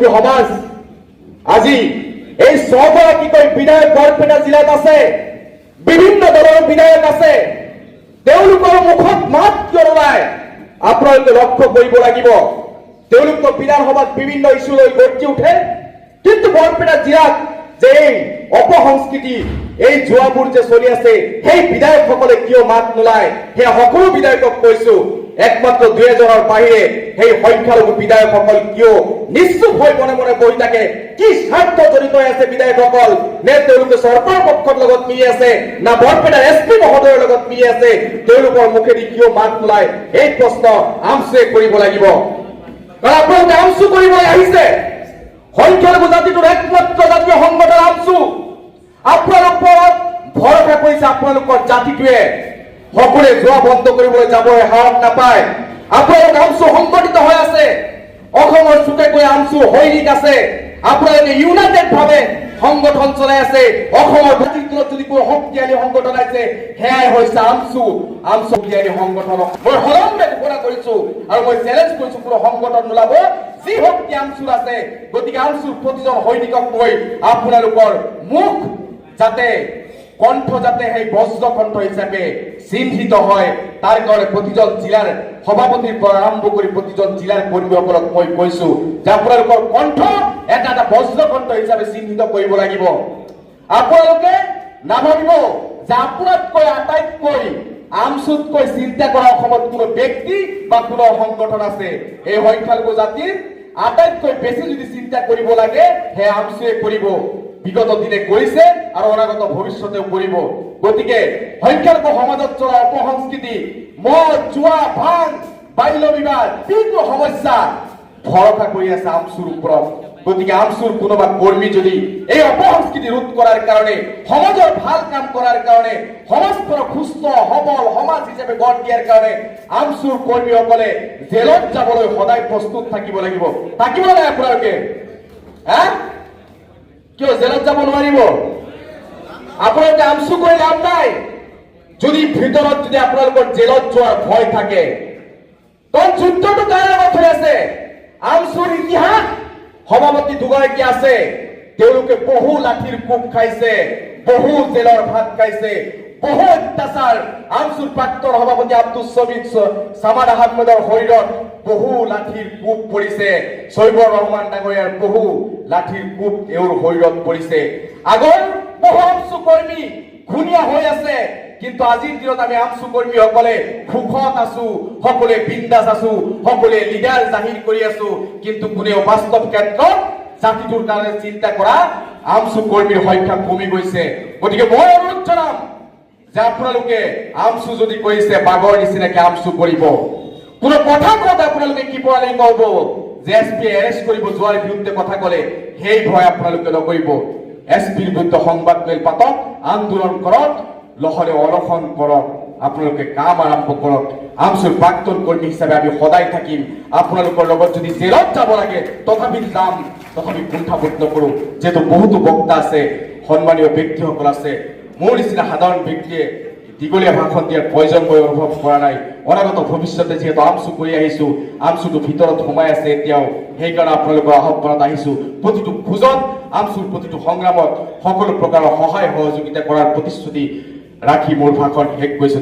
মুৰব্বী সমাজ আজি এই 6গৰাকীকৈ বিধায়ক বৰপেটা জিলাত আছে, বিভিন্ন দলৰ বিধায়ক আছে। তেওঁলোকৰ মুখত মাত কিয় নোলায় আপোনালোকে লক্ষ্য কৰিব লাগিব। তেওঁলোকৰ বিধানসভাত বিভিন্ন ইস্যু লৈ গৰ্জি উঠে, কিন্তু বৰপেটা জিলাত যে এই অপসংস্কৃতি এই জোৱাবোৰ যে চলি আছে সেই বিধায়কসকলে কিয় মাত নোলায় সেই সকলো বিধায়কক কৈছো, একমাত্ৰ 2 এজনৰ বাহিৰে সেই সংখ্যালঘু বিধায়কসকল কিয় নিশ্চুপ হৈ মনে মনে বহি থাকে? কি স্বাৰ্থ জড়িত আছে বিধায়কসকল? নে তেওঁলোকে চৰকাৰ পক্ষৰ লগত মিলি আছে, না বৰপেটাৰ এছপি মহোদয়ৰ লগত মিলি আছে? তেওঁলোকৰ মুখেদি কিয় মাত নোলায় এই প্ৰশ্ন আমচুৱে কৰিব লাগিব। কাৰণ আপোনালোকে আমচু কৰিবলৈ আহিছে সংখ্যালঘু জাতিটোৰ একমাত্ৰ জাতীয় সংগঠন আমচু। আপোনালোকৰ ওপৰত ভৰসা কৰিছে আপোনালোকৰ জাতিটোৱে। সকলোৱে যোৱা বন্ধ কৰিবলৈ যাবলৈ সাহস নাপায়। আপোনালোক আমচু সংগঠিত হৈ আছে, অসমৰ চুকেকৈ আমচু সৈনিক আছে। আপোনালোকে ইউনাইটেড ভাৱে সংগঠন চলাই আছে। অসমৰ জাতিৰ তুলত যদি কোনো শক্তিশালী সংগঠন আছে সেয়াই হৈছে আমচু। আমচু শক্তিশালী সংগঠনক মই সদম্বে ঘোষণা কৰিছো আৰু মই চেলেঞ্জ কৰিছো, কোনো সংগঠন নোলাব যি শক্তি আমচুৰ আছে। গতিকে আমচুৰ প্ৰতিজন সৈনিকক মই আপোনালোকৰ মুখ যাতে কণ্ঠ যাতে সেই বজ্ৰ কণ্ঠ হিচাপে চিহ্নিত হয় তাৰ কাৰণে প্ৰতিজন জিলাৰ সভাপতিৰ পৰা আৰম্ভ কৰি প্ৰতিজন জিলাৰ কৰ্মীসকলক মই কৈছো যে আপোনালোকৰ কণ্ঠ এটা এটা বজ্ৰ কণ্ঠ হিচাপে চিহ্নিত কৰিব লাগিব। আপোনালোকে নাভাবিব যে আপোনাতকৈ আটাইতকৈ আমচুতকৈ চিন্তা কৰা অসমত কোনো ব্যক্তি বা কোনো সংগঠন আছে। এই সংখ্যালঘু জাতিৰ আটাইতকৈ বেছি যদি চিন্তা কৰিব লাগে সেই আমচুৱে কৰিব। বিগত দিনে কৰিছে আৰু অনাগত ভৱিষ্যতেও কৰিব। গতিকে সংখ্যালঘু সমাজত চলা অপসংস্কৃতি, মদ, জুৱা, ভাং, বাল্য বিবাহ তীব্ৰ সমস্যা ভৰসা কৰি আছে আমচুৰ ওপৰত। গতিকে আমচুৰ কোনোবা কৰ্মী যদি এই অপসংস্কৃতি ৰোধ কৰাৰ কাৰণে, সমাজৰ ভাল কাম কৰাৰ কাৰণে, সমাজখনক সুস্থ সবল সমাজ হিচাপে গঢ় দিয়াৰ কাৰণে আমচুৰ কৰ্মীসকলে জেলত যাবলৈ সদায় প্ৰস্তুত থাকিব লাগিব। থাকিব নাই আপোনালোকে? কিয় জেলত যাব নোৱাৰিব? আপোনালোকে আমচু কৰি লাভ নাই। যদি ভিতৰত যদি আপোনালোকৰ জেলত যোৱাৰ ভয় থাকে, কাৰণ যুদ্ধটো কাৰ লগত হৈ আছে? আমচুৰ ইতিহাস সভাপতি দুগৰাকী আছে, তেওঁলোকে বহু লাঠিৰ কোব খাইছে, বহু জেলৰ ভাত খাইছে, বহু অত্যাচাৰ। আমচুৰ প্ৰাক্তন সভাপতি আব্দুল ছামাদ আহমেদৰ শৰীৰত বহু লাঠিৰ কোব পৰিছে। ছৈবৰ ৰহমান ডাঙৰীয়াৰ বহু লাঠিৰ কোব এওঁৰ শৰীৰত পৰিছে। আগৰ বহু আমচু কৰ্মী ঘূণীয়া হৈ আছে, কিন্তু আজিৰ দিনত আমি আমচু কৰ্মীসকলে সুখত আছো, সকলোৱে বিন্দাস আছো, সকলোৱে লিডাৰ জাহিৰ কৰি আছো, কিন্তু কোনেও বাস্তৱ ক্ষেত্ৰত জাতিটোৰ কাৰণে চিন্তা কৰা আমচু কৰ্মীৰ সংখ্যা কমি গৈছে। গতিকে মই অনুৰোধ জনাম যে আপোনালোকে আমচু যদি কৰিছে বাঘৰ নিচিনাকে আমচু কৰিব। কোনো কথা কওঁতে আপোনালোকে কি পৰালি ক'ব যে এছপি এৰেষ্ট কৰিব যোৱাৰ বিৰুদ্ধে কথা ক'লে সেই ভয় আপোনালোকে নকৰিব। এছপিৰ বিৰুদ্ধে সংবাদ মেল পাতক, আন্দোলন কৰক, লহৰে অনশন কৰক, আপোনালোকে কাম আৰম্ভ কৰক। আমচুৰ প্ৰাক্তন কৰ্মী হিচাপে আমি সদায় থাকিম। আপোনালোকৰ লগত যদি জেলত যাব লাগে তথাপি যাম, তথাপি কুণ্ঠাবোধ নকৰো। যিহেতু বহুতো বক্তা আছে, সন্মানীয় ব্যক্তিসকল আছে, মোৰ নিচিনা সাধাৰণ ব্যক্তিয়ে দীঘলীয়া ভাষণ দিয়াৰ প্ৰয়োজন মই অনুভৱ কৰা নাই। অনাগত ভৱিষ্যতে যিহেতু আমচু কৰি আহিছো, আমচুটো ভিতৰত সোমাই আছে এতিয়াও, সেইকাৰণে আপোনালোকৰ আহ্বানত আহিছো। প্ৰতিটো খোজত, আমচুৰ প্ৰতিটো সংগ্ৰামত সকলো প্ৰকাৰৰ সহায় সহযোগিতা কৰাৰ প্ৰতিশ্ৰুতি ৰাখি মোৰ ভাষণ শেষ কৰিছো।